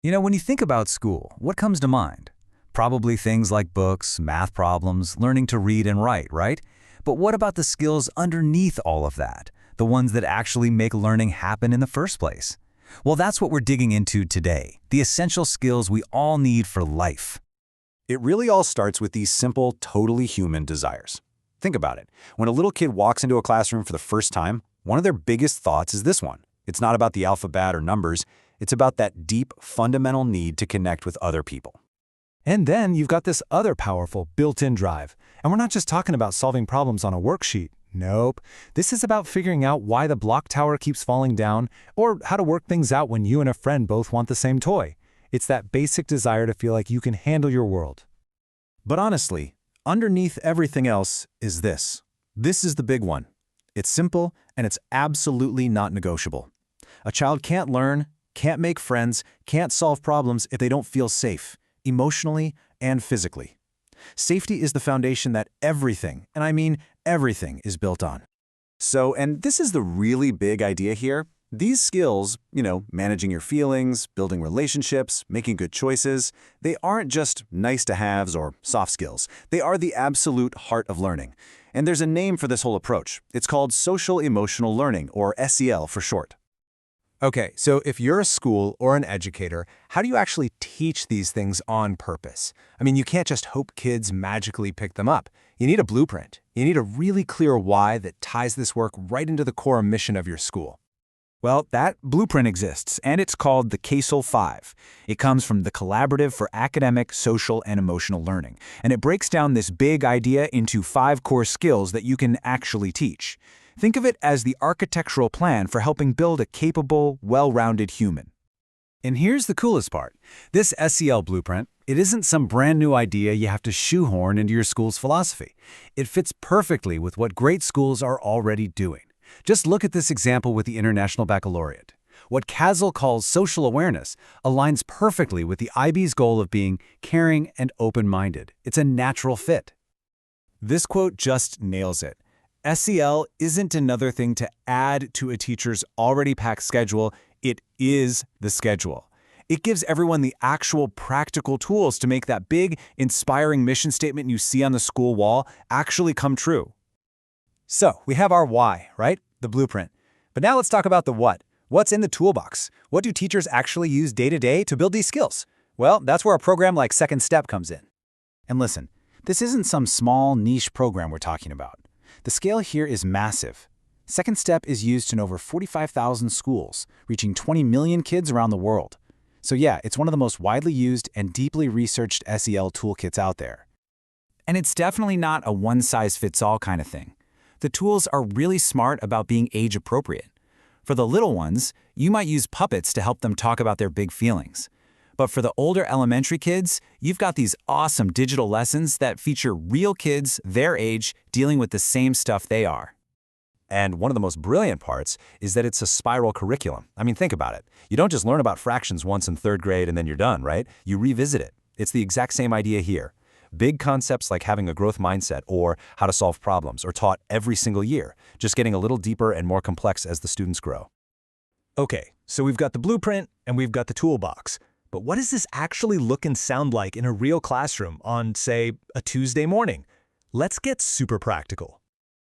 When you think about school, what comes to mind? Probably things like books, math problems, learning to read and write, right? But what about the skills underneath all of that? The ones that actually make learning happen in the first place? Well, that's what we're digging into today, the essential skills we all need for life. It really all starts with these simple, totally human desires. Think about it. When a little kid walks into a classroom for the first time, one of their biggest thoughts is this one. It's not about the alphabet or numbers. It's about that deep, fundamental need to connect with other people. And then you've got this other powerful built-in drive. And we're not just talking about solving problems on a worksheet. Nope. This is about figuring out why the block tower keeps falling down or how to work things out when you and a friend both want the same toy. It's that basic desire to feel like you can handle your world. But honestly, underneath everything else is this. This is the big one. It's simple, and it's absolutely not negotiable. A child can't learn, can't make friends, can't solve problems if they don't feel safe, emotionally and physically. Safety is the foundation that everything, and I mean everything, is built on. And this is the really big idea here. These skills, managing your feelings, building relationships, making good choices, they aren't just nice-to-haves or soft skills. They are the absolute heart of learning. And there's a name for this whole approach. It's called social-emotional learning, or SEL for short. Okay, so if you're a school or an educator, how do you actually teach these things on purpose? I mean, you can't just hope kids magically pick them up. You need a blueprint. You need a really clear why that ties this work right into the core mission of your school. Well, that blueprint exists, and it's called the CASEL 5. It comes from the Collaborative for Academic, Social, and Emotional Learning, and it breaks down this big idea into 5 core skills that you can actually teach. Think of it as the architectural plan for helping build a capable, well-rounded human. And here's the coolest part. This SEL blueprint, it isn't some brand new idea you have to shoehorn into your school's philosophy. It fits perfectly with what great schools are already doing. Just look at this example with the International Baccalaureate. What CASEL calls social awareness aligns perfectly with the IB's goal of being caring and open-minded. It's a natural fit. This quote just nails it. SEL isn't another thing to add to a teacher's already packed schedule. It is the schedule. It gives everyone the actual practical tools to make that big, inspiring mission statement you see on the school wall actually come true. So, we have our why, right? The blueprint. But now let's talk about the what. What's in the toolbox? What do teachers actually use day to day to build these skills? Well, that's where a program like Second Step comes in. And listen, this isn't some small niche program we're talking about. The scale here is massive. Second Step is used in over 45,000 schools, reaching 20 million kids around the world. So yeah, it's one of the most widely used and deeply researched SEL toolkits out there. And it's definitely not a one-size-fits-all kind of thing. The tools are really smart about being age-appropriate. For the little ones, you might use puppets to help them talk about their big feelings. But for the older elementary kids, you've got these awesome digital lessons that feature real kids their age dealing with the same stuff they are. And one of the most brilliant parts is that it's a spiral curriculum. I mean, think about it. You don't just learn about fractions once in 3rd grade and then you're done, right? You revisit it. It's the exact same idea here. Big concepts like having a growth mindset or how to solve problems are taught every single year, just getting a little deeper and more complex as the students grow. Okay, so we've got the blueprint and we've got the toolbox. But what does this actually look and sound like in a real classroom on, say, a Tuesday morning? Let's get super practical.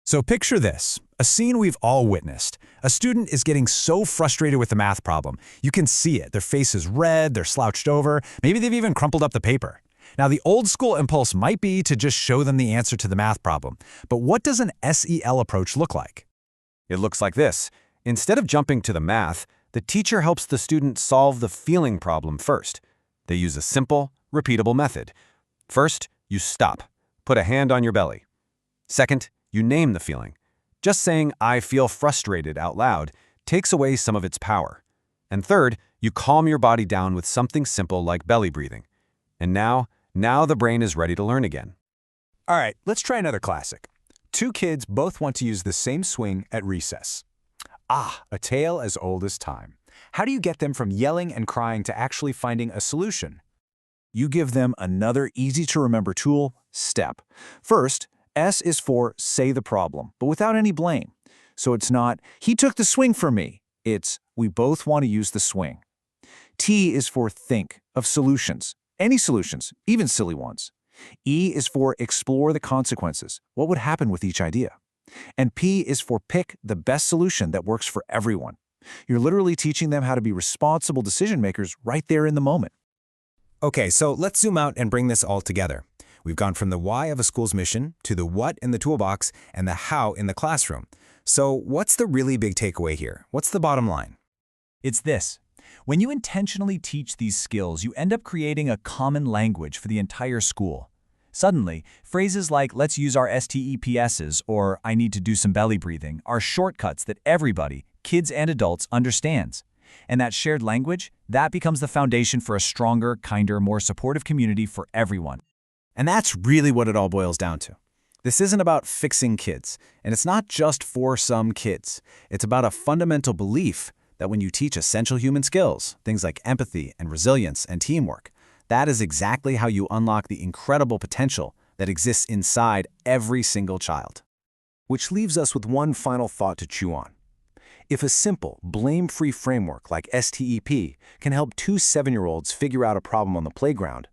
So picture this, a scene we've all witnessed. A student is getting so frustrated with the math problem. You can see it. Their face is red, they're slouched over, maybe they've even crumpled up the paper. Now, the old school impulse might be to just show them the answer to the math problem. But what does an SEL approach look like? It looks like this. Instead of jumping to the math, the teacher helps the student solve the feeling problem first. They use a simple, repeatable method. First, you stop. Put a hand on your belly. Second, you name the feeling. Just saying, "I feel frustrated" out loud takes away some of its power. And third, you calm your body down with something simple like belly breathing. And now the brain is ready to learn again. All right, let's try another classic. 2 kids both want to use the same swing at recess. A tale as old as time. How do you get them from yelling and crying to actually finding a solution? You give them another easy-to-remember tool, STEP. First, S is for say the problem, but without any blame. So it's not, "he took the swing from me." It's, "we both want to use the swing." T is for think, of solutions. Any solutions, even silly ones. E is for explore the consequences. What would happen with each idea? And P is for pick the best solution that works for everyone. You're literally teaching them how to be responsible decision makers right there in the moment. Okay, so let's zoom out and bring this all together. We've gone from the why of a school's mission to the what in the toolbox and the how in the classroom. So what's the really big takeaway here? What's the bottom line? It's this. When you intentionally teach these skills, you end up creating a common language for the entire school. Suddenly, phrases like let's use our STEPSs or I need to do some belly breathing are shortcuts that everybody, kids and adults, understands. And that shared language, that becomes the foundation for a stronger, kinder, more supportive community for everyone. And that's really what it all boils down to. This isn't about fixing kids, and it's not just for some kids. It's about a fundamental belief that when you teach essential human skills, things like empathy and resilience and teamwork, that is exactly how you unlock the incredible potential that exists inside every single child. Which leaves us with one final thought to chew on. If a simple, blame-free framework like STEP can help two 7-year-olds figure out a problem on the playground,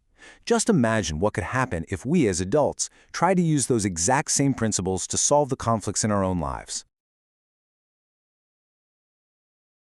just imagine what could happen if we as adults try to use those exact same principles to solve the conflicts in our own lives.